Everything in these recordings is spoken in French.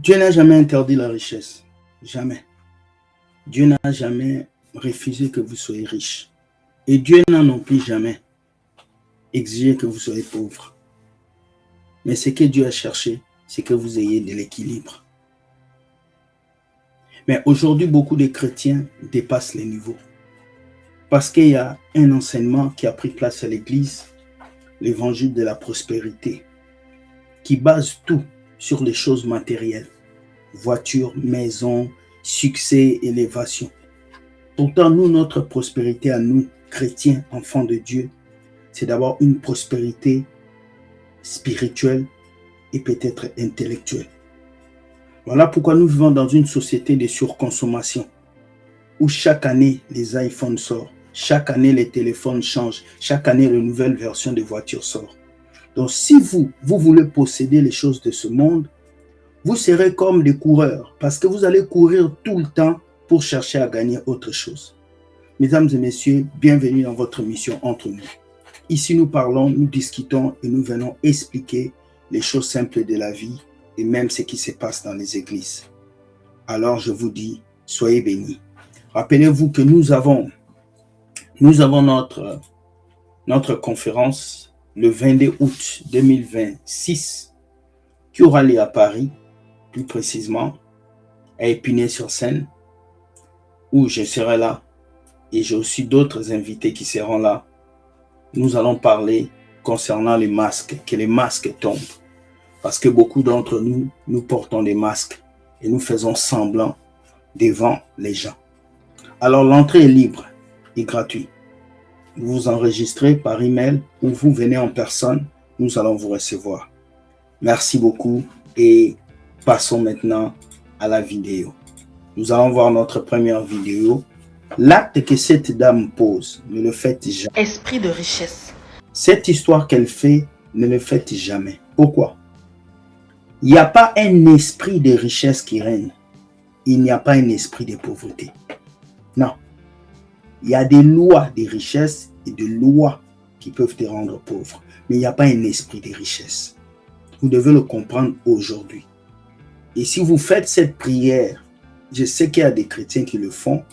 Dieu n'a jamais interdit la richesse. Jamais. Dieu n'a jamais refusé que vous soyez riche. Et Dieu n'a non plus jamais exigé que vous soyez pauvre. Mais ce que Dieu a cherché, c'est que vous ayez de l'équilibre. Mais aujourd'hui, beaucoup de chrétiens dépassent les niveaux. Parce qu'il y a un enseignement qui a pris place à l'Église, l'évangile de la prospérité, qui base tout sur les choses matérielles. Voiture, maison, succès, élévation. Pourtant, nous, notre prospérité à nous, chrétiens, enfants de Dieu, c'est d'avoir une prospérité spirituelle et peut-être intellectuelle. Voilà pourquoi nous vivons dans une société de surconsommation, où chaque année, les iPhones sortent, chaque année, les téléphones changent, chaque année, une nouvelle version de voiture sort. Donc, si vous voulez posséder les choses de ce monde, vous serez comme des coureurs, parce que vous allez courir tout le temps pour chercher à gagner autre chose. Mesdames et messieurs, bienvenue dans votre mission Entre nous. Ici, nous parlons, nous discutons et nous venons expliquer les choses simples de la vie et même ce qui se passe dans les églises. Alors, je vous dis, soyez bénis. Rappelez-vous que nous avons notre conférence le 22 août 2026 qui aura lieu à Paris, plus précisément à Épinay-sur-Seine, où je serai là et j'ai aussi d'autres invités qui seront là. Nous allons parler concernant les masques, que les masques tombent. Parce que beaucoup d'entre nous, nous portons des masques et nous faisons semblant devant les gens. Alors l'entrée est libre et gratuite. Vous vous enregistrez par email ou vous venez en personne, nous allons vous recevoir. Merci beaucoup et passons maintenant à la vidéo. Nous allons voir notre première vidéo. L'acte que cette dame pose, ne le faites jamais. Esprit de richesse. Cette histoire qu'elle fait, ne le faites jamais. Pourquoi? Il n'y a pas un esprit de richesse qui règne. Il n'y a pas un esprit de pauvreté. Non. Il y a des lois de richesse et des lois qui peuvent te rendre pauvre. Mais il n'y a pas un esprit de richesse. Vous devez le comprendre aujourd'hui. Et si vous faites cette prière, je sais qu'il y a des chrétiens qui le font,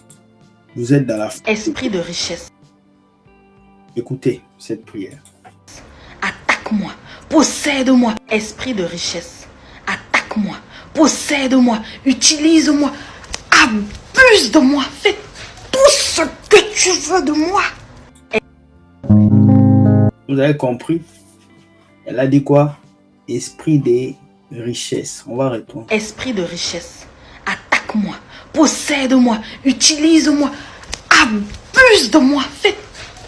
vous êtes dans la... Esprit de richesse. Écoutez cette prière. Attaque-moi, possède-moi. Esprit de richesse. Attaque-moi, possède-moi, utilise-moi, abuse de moi, fais tout ce que tu veux de moi. Vous avez compris? Elle a dit quoi? Esprit de richesse. On va répondre. Esprit de richesse. Attaque-moi, possède-moi, utilise-moi, abuse de moi, fais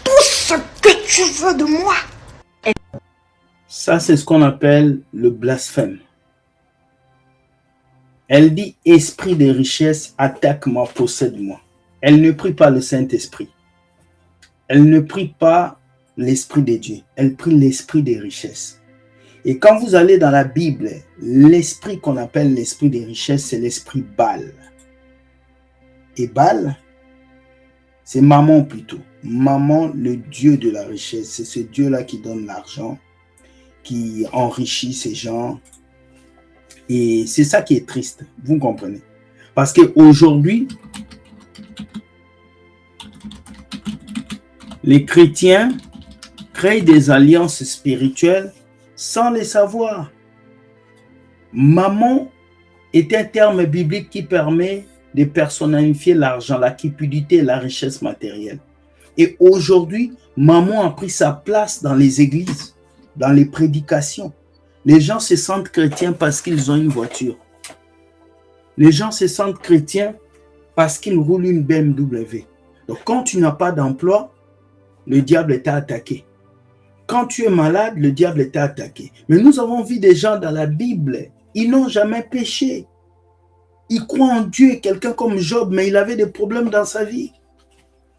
tout ce que tu veux de moi. Ça, c'est ce qu'on appelle le blasphème. Elle dit, esprit de richesse, attaque-moi, possède-moi. Elle ne prie pas le Saint-Esprit. Elle ne prie pas l'Esprit de Dieu. Elle prie l'esprit des richesses. Et quand vous allez dans la Bible, l'esprit qu'on appelle l'esprit des richesses, c'est l'esprit Baal. Et Baal, c'est Mammon plutôt. Mammon, le dieu de la richesse. C'est ce dieu-là qui donne l'argent, qui enrichit ces gens. Et c'est ça qui est triste, vous comprenez. Parce qu'aujourd'hui, les chrétiens créent des alliances spirituelles sans les savoir. Mammon est un terme biblique qui permet de personnifier l'argent, la cupidité et la richesse matérielle. Et aujourd'hui, Mammon a pris sa place dans les églises, dans les prédications. Les gens se sentent chrétiens parce qu'ils ont une voiture. Les gens se sentent chrétiens parce qu'ils roulent une BMW. Donc quand tu n'as pas d'emploi, le diable t'a attaqué. Quand tu es malade, le diable t'a attaqué. Mais nous avons vu des gens dans la Bible, ils n'ont jamais péché. Ils croient en Dieu, quelqu'un comme Job, mais il avait des problèmes dans sa vie.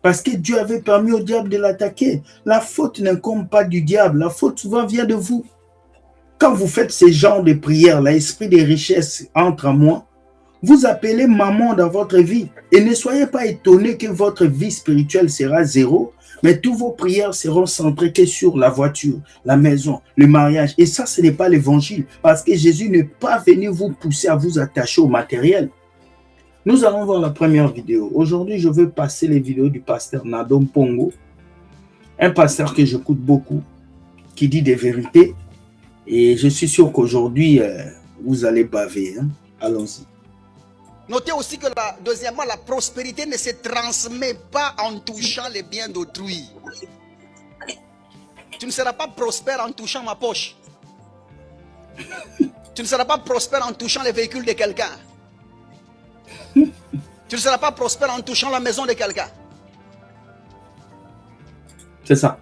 Parce que Dieu avait permis au diable de l'attaquer. La faute n'incombe pas du diable, la faute souvent vient de vous. Quand vous faites ce genre de prière, l'esprit des richesses entre en moi, Vous appelez maman dans votre vie. Et ne soyez pas étonnés que votre vie spirituelle sera zéro, mais toutes vos prières seront centrées que sur la voiture, la maison, le mariage. Et ça, ce n'est pas l'évangile. Parce que Jésus n'est pas venu vous pousser à vous attacher au matériel. Nous allons voir la première vidéo. Aujourd'hui, je veux passer les vidéos du pasteur Nadom Pongo, un pasteur que j'écoute beaucoup, qui dit des vérités. Et je suis sûr qu'aujourd'hui, vous allez baver. Hein? Allons-y. Notez aussi que deuxièmement, la prospérité ne se transmet pas en touchant les biens d'autrui. Tu ne seras pas prospère en touchant ma poche. Tu ne seras pas prospère en touchant les véhicules de quelqu'un. Tu ne seras pas prospère en touchant la maison de quelqu'un. C'est ça.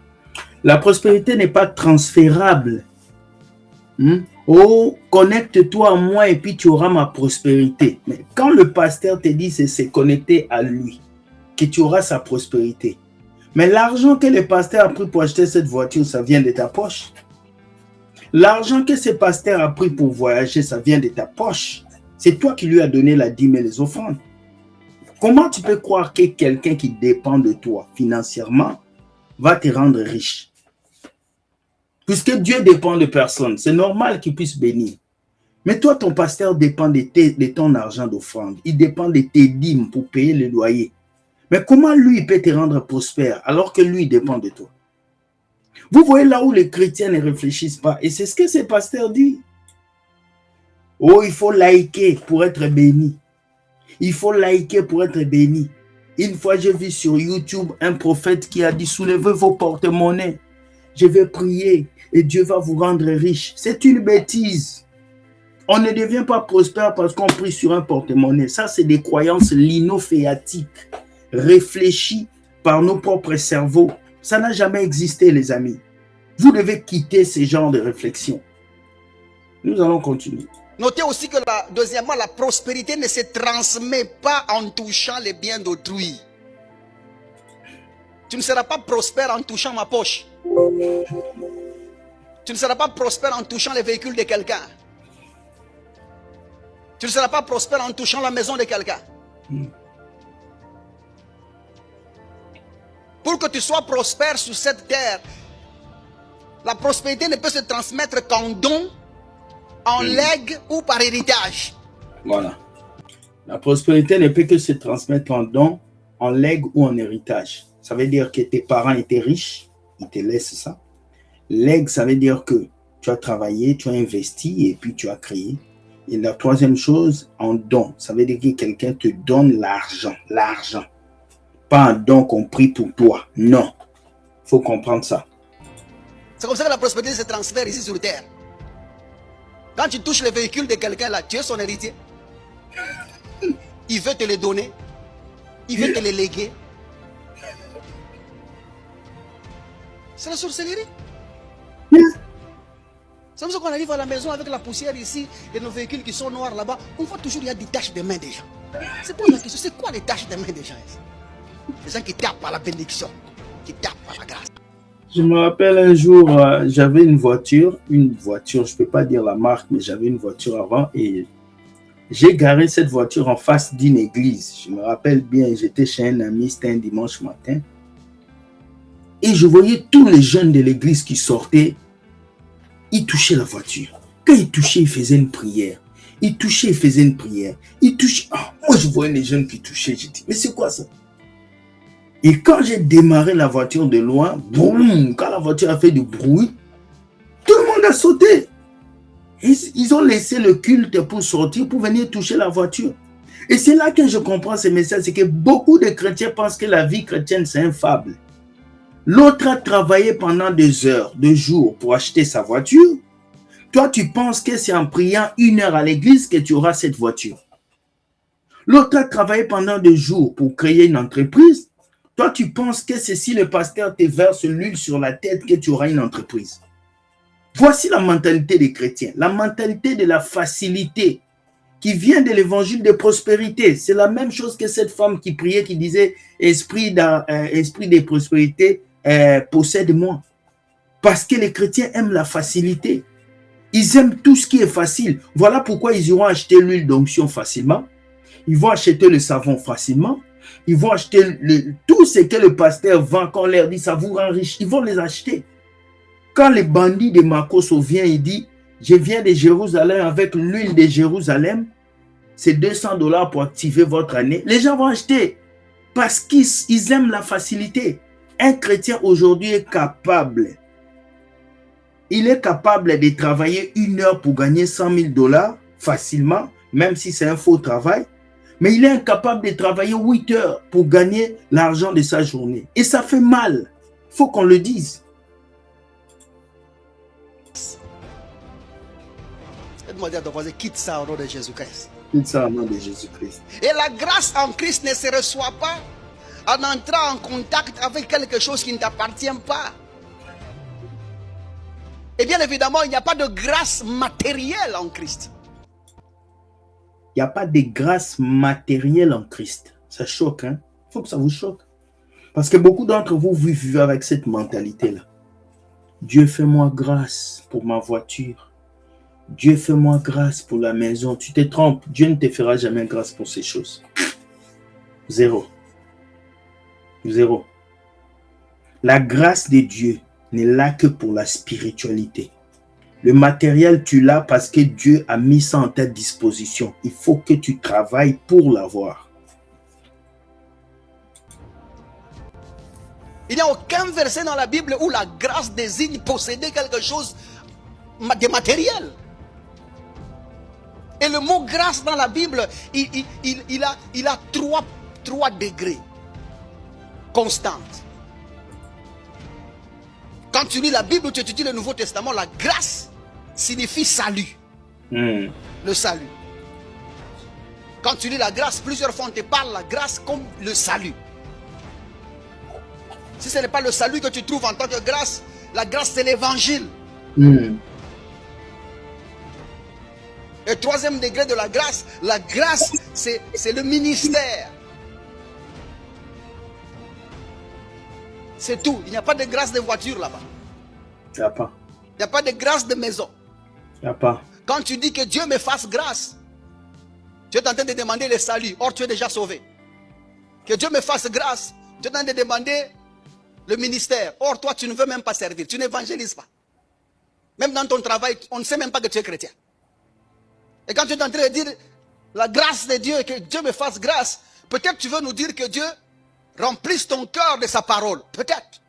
La prospérité n'est pas transférable. Oh, connecte-toi à moi et puis tu auras ma prospérité. Mais quand le pasteur te dit c'est connecter à lui, que tu auras sa prospérité. Mais l'argent que le pasteur a pris pour acheter cette voiture, ça vient de ta poche. L'argent que ce pasteur a pris pour voyager, ça vient de ta poche. C'est toi qui lui as donné la dîme et les offrandes. Comment tu peux croire que quelqu'un qui dépend de toi financièrement va te rendre riche? Puisque Dieu dépend de personne, c'est normal qu'il puisse bénir. Mais toi, ton pasteur dépend de ton argent d'offrande. Il dépend de tes dîmes pour payer le loyer. Mais comment lui, il peut te rendre prospère alors que lui, il dépend de toi? Vous voyez là où les chrétiens ne réfléchissent pas. Et c'est ce que ces pasteurs disent. Oh, il faut liker pour être béni. Il faut liker pour être béni. Une fois, j'ai vu sur YouTube un prophète qui a dit « Soulevez vos porte-monnaies. Je vais prier et Dieu va vous rendre riche. » C'est une bêtise. On ne devient pas prospère parce qu'on prie sur un porte-monnaie. Ça, c'est des croyances linophéatiques, réfléchies par nos propres cerveaux. Ça n'a jamais existé, les amis. Vous devez quitter ce genre de réflexion. Nous allons continuer. Notez aussi que deuxièmement, la prospérité ne se transmet pas en touchant les biens d'autrui. Tu ne seras pas prospère en touchant ma poche. Tu ne seras pas prospère en touchant les véhicules de quelqu'un. Tu ne seras pas prospère en touchant la maison de quelqu'un. Pour que tu sois prospère sur cette terre, la prospérité ne peut se transmettre qu'en don, en legs ou par héritage. Voilà. La prospérité ne peut que se transmettre en don, en legs ou en héritage. Ça veut dire que tes parents étaient riches, ils te laissent ça. Legs, ça veut dire que tu as travaillé, tu as investi et puis tu as créé. Et la troisième chose, en don, ça veut dire que quelqu'un te donne l'argent. L'argent. Pas un don qu'on prie pour toi. Non. Il faut comprendre ça. C'est comme ça que la prospérité se transfère ici sur terre. Quand tu touches le véhicule de quelqu'un là, tu es son héritier. Il veut te le donner. Il veut te le léguer. C'est la sorcellerie. C'est comme ça qu'on arrive à la maison avec la poussière ici et nos véhicules qui sont noirs là-bas. On voit toujours il y a des taches de main des gens. C'est pas la question. C'est quoi les taches de main des gens ici? Les gens qui tapent à la bénédiction, qui tapent à la grâce. Je me rappelle un jour, j'avais une voiture, je ne peux pas dire la marque, mais j'avais une voiture avant et j'ai garé cette voiture en face d'une église. Je me rappelle bien, j'étais chez un ami, c'était un dimanche matin. Et je voyais tous les jeunes de l'église qui sortaient, ils touchaient la voiture. Quand ils touchaient, ils faisaient une prière. Ils touchaient, ils faisaient une prière. Ils touchaient. Ah, moi, je voyais les jeunes qui touchaient. J'ai dit, mais c'est quoi ça? Et quand j'ai démarré la voiture de loin, boum, quand la voiture a fait du bruit, tout le monde a sauté. Ils ont laissé le culte pour sortir, pour venir toucher la voiture. Et c'est là que je comprends ce message, c'est que beaucoup de chrétiens pensent que la vie chrétienne, c'est une fable. L'autre a travaillé pendant des heures, des jours pour acheter sa voiture. Toi, tu penses que c'est en priant 1 heure à l'église que tu auras cette voiture. L'autre a travaillé pendant des jours pour créer une entreprise. Toi, tu penses que c'est si le pasteur te verse l'huile sur la tête que tu auras une entreprise. Voici la mentalité des chrétiens, la mentalité de la facilité qui vient de l'évangile de prospérité. C'est la même chose que cette femme qui priait, qui disait « Esprit de prospérité, possède-moi ». Parce que les chrétiens aiment la facilité. Ils aiment tout ce qui est facile. Voilà pourquoi ils iront acheter l'huile d'onction facilement. Ils vont acheter le savon facilement. Ils vont acheter tout ce que le pasteur vend quand on leur dit ça vous rend riche. Ils vont les acheter. Quand les bandits de Makosso viennent, il dit, je viens de Jérusalem avec l'huile de Jérusalem. C'est 200 $ pour activer votre année. Les gens vont acheter parce qu'ils aiment la facilité. Un chrétien aujourd'hui est capable. Il est capable de travailler 1 heure pour gagner 100 000 $ facilement, même si c'est un faux travail. Mais il est incapable de travailler 8 heures pour gagner l'argent de sa journée. Et ça fait mal. Il faut qu'on le dise. Aide-moi à dire à ton voisin, quitte ça au nom de Jésus-Christ. Quitte ça au nom de Jésus-Christ. Et la grâce en Christ ne se reçoit pas en entrant en contact avec quelque chose qui ne t'appartient pas. Et bien évidemment, il n'y a pas de grâce matérielle en Christ. Il n'y a pas de grâce matérielle en Christ. Ça choque, hein? Il faut que ça vous choque. Parce que beaucoup d'entre vous vivent avec cette mentalité-là. Dieu, fais-moi grâce pour ma voiture. Dieu, fais-moi grâce pour la maison. Tu te trompes. Dieu ne te fera jamais grâce pour ces choses. Zéro. Zéro. La grâce de Dieu n'est là que pour la spiritualité. Le matériel, tu l'as parce que Dieu a mis ça en ta disposition. Il faut que tu travailles pour l'avoir. Il n'y a aucun verset dans la Bible où la grâce désigne posséder quelque chose de matériel. Et le mot grâce dans la Bible, il a trois degrés constantes. Quand tu lis la Bible, tu étudies le Nouveau Testament, la grâce signifie salut. Le salut. Quand tu lis la grâce, plusieurs fois on te parle de la grâce comme le salut. Si ce n'est pas le salut que tu trouves en tant que grâce, la grâce c'est l'évangile. Et troisième degré de la grâce c'est le ministère. C'est tout. Il n'y a pas de grâce de voiture là-bas. Il n'y a pas. Il n'y a pas de grâce de maison. Il n'y a pas. Quand tu dis que Dieu me fasse grâce, tu es en train de demander le salut. Or, tu es déjà sauvé. Que Dieu me fasse grâce, tu es en train de demander le ministère. Or, toi, tu ne veux même pas servir. Tu n'évangélises pas. Même dans ton travail, on ne sait même pas que tu es chrétien. Et quand tu es en train de dire la grâce de Dieu, que Dieu me fasse grâce, peut-être tu veux nous dire que Dieu remplisse ton cœur de sa parole. Peut-être.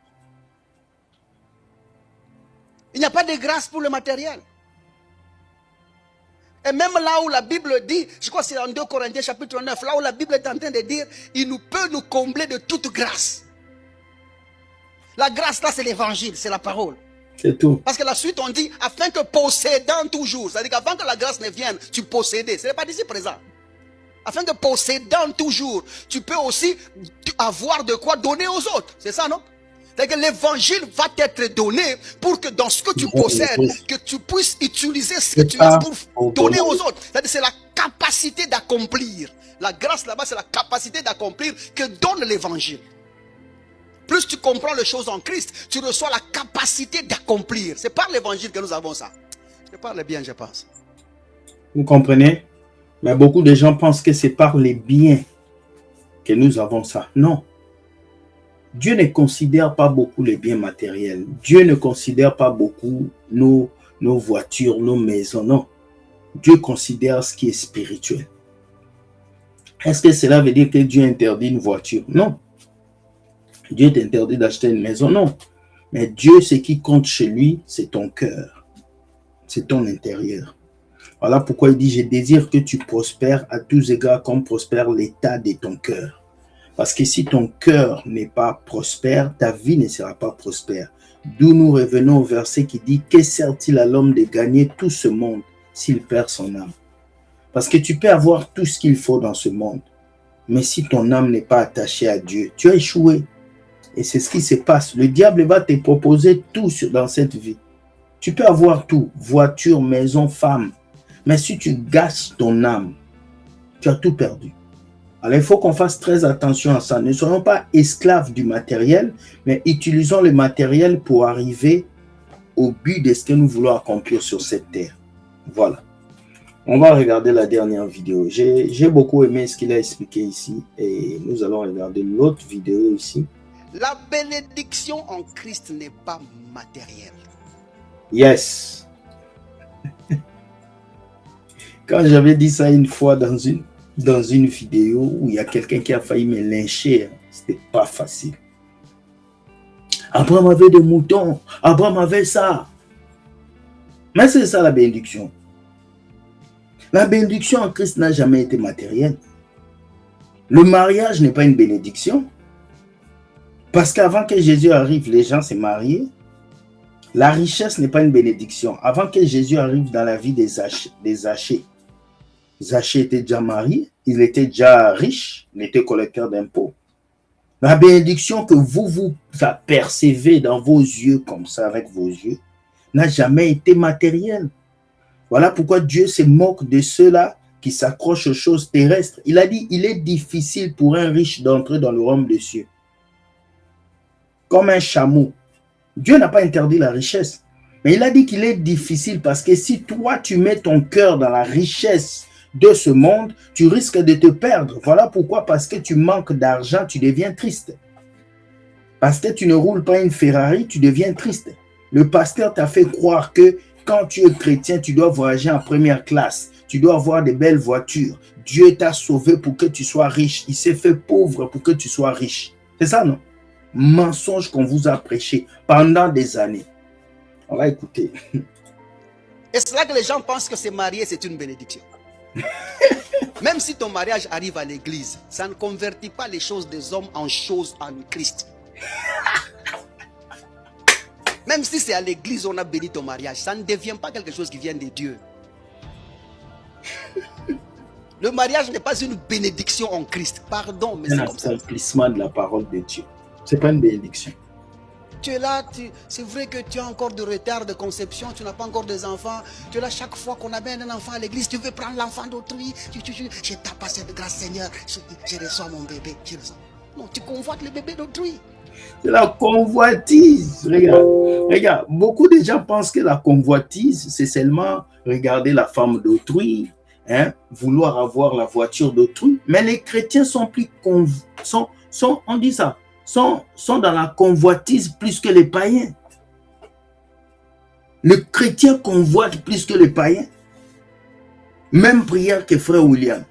Il n'y a pas de grâce pour le matériel. Et même là où la Bible dit, je crois que c'est en 2 Corinthiens chapitre 9, là où la Bible est en train de dire, il nous peut nous combler de toute grâce. La grâce là c'est l'évangile, c'est la parole. C'est tout. Parce que la suite on dit, afin que possédant toujours, c'est-à-dire qu'avant que la grâce ne vienne, tu possédais. Ce n'est pas d'ici présent. Afin que possédant toujours, tu peux aussi avoir de quoi donner aux autres. C'est ça, non? C'est-à-dire que l'évangile va t'être donné pour que dans ce que tu possèdes, que tu puisses utiliser ce que tu as pour donner aux autres. C'est-à-dire que c'est la capacité d'accomplir. La grâce là-bas, c'est la capacité d'accomplir que donne l'évangile. Plus tu comprends les choses en Christ, tu reçois la capacité d'accomplir. C'est par l'évangile que nous avons ça. Je parle bien, je pense. Vous comprenez? Mais beaucoup de gens pensent que c'est par les biens que nous avons ça. Non. Dieu ne considère pas beaucoup les biens matériels. Dieu ne considère pas beaucoup nos voitures, nos maisons. Non. Dieu considère ce qui est spirituel. Est-ce que cela veut dire que Dieu interdit une voiture? Non. Dieu t'interdit d'acheter une maison? Non. Mais Dieu, ce qui compte chez lui, c'est ton cœur. C'est ton intérieur. Voilà pourquoi il dit, je désire que tu prospères à tous égards comme prospère l'état de ton cœur. Parce que si ton cœur n'est pas prospère, ta vie ne sera pas prospère. D'où nous revenons au verset qui dit, que sert-il à l'homme de gagner tout ce monde s'il perd son âme? Parce que tu peux avoir tout ce qu'il faut dans ce monde. Mais si ton âme n'est pas attachée à Dieu, tu as échoué. Et c'est ce qui se passe. Le diable va te proposer tout dans cette vie. Tu peux avoir tout, voiture, maison, femme. Mais si tu gâches ton âme, tu as tout perdu. Alors il faut qu'on fasse très attention à ça. Ne soyons pas esclaves du matériel, mais utilisons le matériel pour arriver au but de ce que nous voulons accomplir sur cette terre. Voilà. On va regarder la dernière vidéo. J'ai beaucoup aimé ce qu'il a expliqué ici et nous allons regarder l'autre vidéo ici. La bénédiction en Christ n'est pas matérielle. Yes. Quand j'avais dit ça une fois dans une vidéo où il y a quelqu'un qui a failli me lyncher, c'était pas facile. Abraham avait des moutons, Abraham avait ça. Mais c'est ça la bénédiction. La bénédiction en Christ n'a jamais été matérielle. Le mariage n'est pas une bénédiction. Parce qu'avant que Jésus arrive, les gens s'est mariés. La richesse n'est pas une bénédiction. Avant que Jésus arrive dans la vie des Zachée, Zachée était déjà marié, il était déjà riche, il était collecteur d'impôts. La bénédiction que vous apercevez dans vos yeux, comme ça, avec vos yeux, n'a jamais été matérielle. Voilà pourquoi Dieu se moque de ceux-là qui s'accrochent aux choses terrestres. Il a dit, il est difficile pour un riche d'entrer dans le royaume des cieux. Comme un chameau. Dieu n'a pas interdit la richesse. Mais il a dit qu'il est difficile parce que si toi, tu mets ton cœur dans la richesse de ce monde, tu risques de te perdre. Voilà pourquoi, parce que tu manques d'argent, tu deviens triste. Parce que tu ne roules pas une Ferrari, tu deviens triste. Le pasteur t'a fait croire que quand tu es chrétien, tu dois voyager en première classe. Tu dois avoir de belles voitures. Dieu t'a sauvé pour que tu sois riche. Il s'est fait pauvre pour que tu sois riche. C'est ça, non? Mensonge qu'on vous a prêché pendant des années. On va écouter. Et c'est là que les gens pensent que se marier, c'est une bénédiction. Même si ton mariage arrive à l'église, ça ne convertit pas les choses des hommes en choses en Christ. Même si c'est à l'église on a béni ton mariage, ça ne devient pas quelque chose qui vient de Dieu. Le mariage n'est pas une bénédiction en Christ. Pardon, mais c'est comme ça. C'est un accomplissement de la parole de Dieu. Ce n'est pas une bénédiction. Tu es là, c'est vrai que tu as encore de retard de conception, tu n'as pas encore des enfants. Tu es là, chaque fois qu'on amène un enfant à l'église, tu veux prendre l'enfant d'autrui. Je t'ai passé de grâce, Seigneur, je reçois mon bébé. Non, tu convoites le bébé d'autrui. C'est la convoitise. Regarde, beaucoup de gens pensent que la convoitise, c'est seulement regarder la femme d'autrui, hein, vouloir avoir la voiture d'autrui. Mais les chrétiens sont plus on dit ça, sont dans la convoitise plus que les païens. Le chrétien convoite plus que les païens. Même prière que frère William,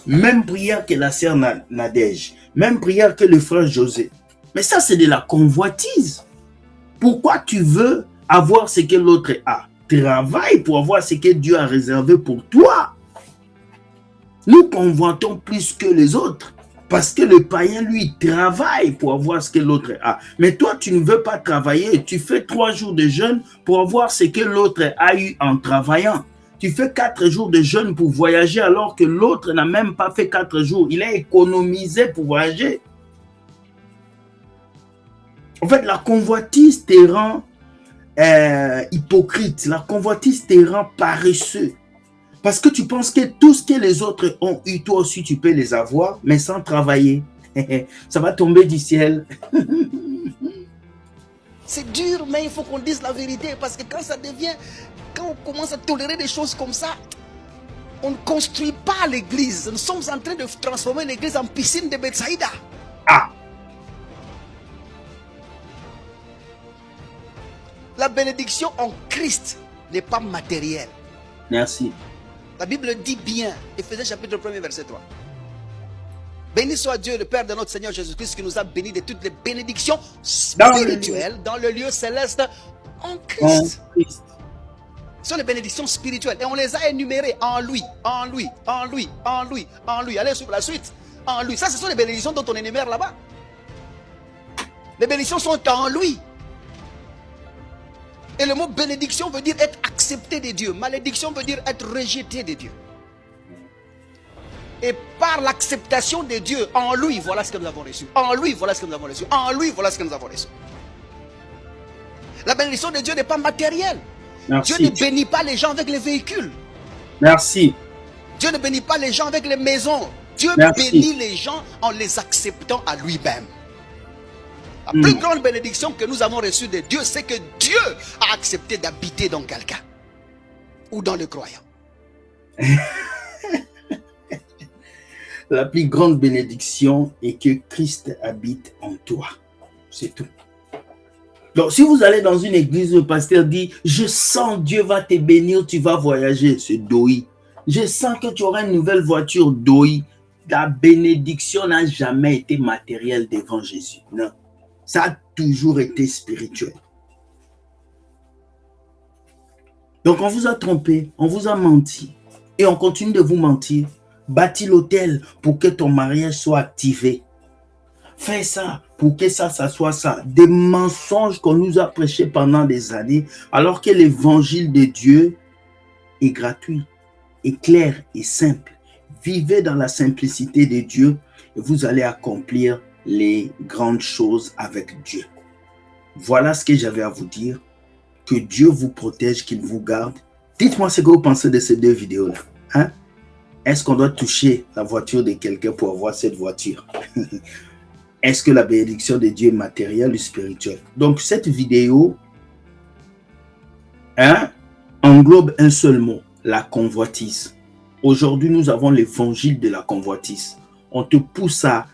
même prière que la sœur Nadège, même prière que le frère José. Mais ça, c'est de la convoitise. Pourquoi tu veux avoir ce que l'autre a? Travaille pour avoir ce que Dieu a réservé pour toi. Nous convoitons plus que les autres. Parce que le païen, lui, travaille pour avoir ce que l'autre a. Mais toi, tu ne veux pas travailler. Tu fais 3 jours de jeûne pour avoir ce que l'autre a eu en travaillant. Tu fais 4 jours de jeûne pour voyager alors que l'autre n'a même pas fait 4 jours. Il a économisé pour voyager. En fait, la convoitise te rend hypocrite. La convoitise te rend paresseux. Parce que tu penses que tout ce que les autres ont eu, toi aussi, tu peux les avoir, mais sans travailler. Ça va tomber du ciel. C'est dur, mais il faut qu'on dise la vérité. Parce que quand on commence à tolérer des choses comme ça, on ne construit pas l'église. Nous sommes en train de transformer l'église en piscine de Bethsaïda. Ah! La bénédiction en Christ n'est pas matérielle. Merci. La Bible dit bien, Éphésiens chapitre 1, verset 3. Béni soit Dieu, le Père de notre Seigneur Jésus-Christ, qui nous a bénis de toutes les bénédictions spirituelles dans le lieu céleste en Christ. Ce sont les bénédictions spirituelles et on les a énumérées en lui, en lui, en lui, en lui, en lui. Allez sur la suite. En lui. Ça, ce sont les bénédictions dont on énumère là-bas. Les bénédictions sont en lui. Et le mot bénédiction veut dire être accepté de Dieu. Malédiction veut dire être rejeté de Dieu. Et par l'acceptation de Dieu, en lui, voilà ce que nous avons reçu. En lui, voilà ce que nous avons reçu. En lui, voilà ce que nous avons reçu. La bénédiction de Dieu n'est pas matérielle. Merci. Dieu ne bénit pas les gens avec les véhicules. Merci. Dieu ne bénit pas les gens avec les maisons. Dieu bénit les gens en les acceptant à lui-même. La plus grande bénédiction que nous avons reçue de Dieu, c'est que Dieu a accepté d'habiter dans quelqu'un ou dans le croyant. La plus grande bénédiction est que Christ habite en toi. C'est tout. Donc, si vous allez dans une église, le pasteur dit, je sens Dieu va te bénir, tu vas voyager. C'est doi. Je sens que tu auras une nouvelle voiture, doi. La bénédiction n'a jamais été matérielle devant Jésus. Non. Ça a toujours été spirituel. Donc, on vous a trompé, on vous a menti. Et on continue de vous mentir. Bâtis l'hôtel pour que ton mariage soit activé. Fais ça pour que ça soit ça. Des mensonges qu'on nous a prêchés pendant des années, alors que l'évangile de Dieu est gratuit, est clair et simple. Vivez dans la simplicité de Dieu et vous allez accomplir les grandes choses avec Dieu. Voilà ce que j'avais à vous dire. Que Dieu vous protège, qu'il vous garde. Dites-moi ce que vous pensez de ces deux vidéos-là. Hein? Est-ce qu'on doit toucher la voiture de quelqu'un pour avoir cette voiture? Est-ce que la bénédiction de Dieu est matérielle ou spirituelle? Donc, cette vidéo englobe un seul mot, la convoitise. Aujourd'hui, nous avons l'évangile de la convoitise. On te pousse à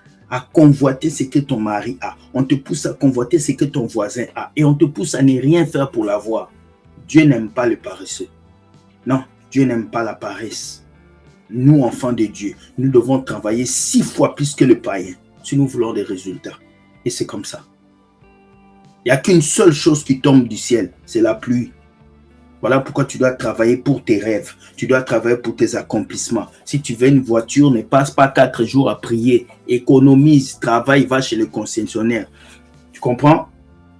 convoiter ce que ton mari a. On te pousse à convoiter ce que ton voisin a. Et on te pousse à ne rien faire pour l'avoir. Dieu n'aime pas le paresseux. Non, Dieu n'aime pas la paresse. Nous, enfants de Dieu, nous devons travailler 6 fois plus que le païen si nous voulons des résultats. Et c'est comme ça. Il n'y a qu'une seule chose qui tombe du ciel, c'est la pluie. Voilà pourquoi tu dois travailler pour tes rêves. Tu dois travailler pour tes accomplissements. Si tu veux une voiture, ne passe pas 4 jours à prier. Économise, travaille, va chez le concessionnaire. Tu comprends?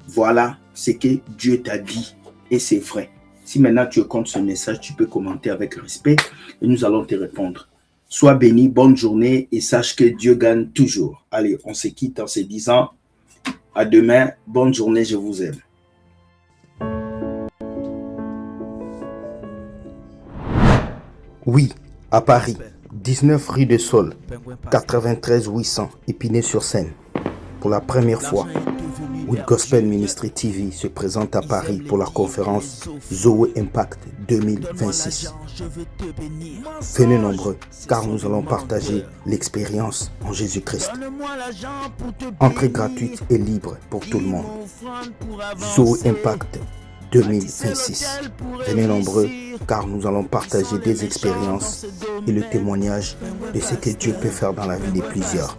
Voilà ce que Dieu t'a dit. Et c'est vrai. Si maintenant tu comptes ce message, tu peux commenter avec respect et nous allons te répondre. Sois béni, bonne journée et sache que Dieu gagne toujours. Allez, on se quitte en se disant à demain. Bonne journée, je vous aime. Oui, à Paris, 19 rue de Sol, 93 800, Épinay-sur-Seine. Pour la première fois, With Gospel Ministry TV se présente à Paris pour la conférence Zoe Impact 2026. Venez nombreux, car nous allons partager l'expérience en Jésus-Christ. Entrée gratuite et libre pour tout le monde. Zoe Impact 2026. Venez nombreux, car nous allons partager des expériences et le témoignage de ce que Dieu peut faire dans la vie de plusieurs.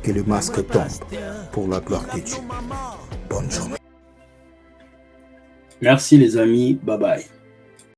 Que le masque tombe pour la gloire de Dieu. Bonne journée. Merci les amis, bye bye.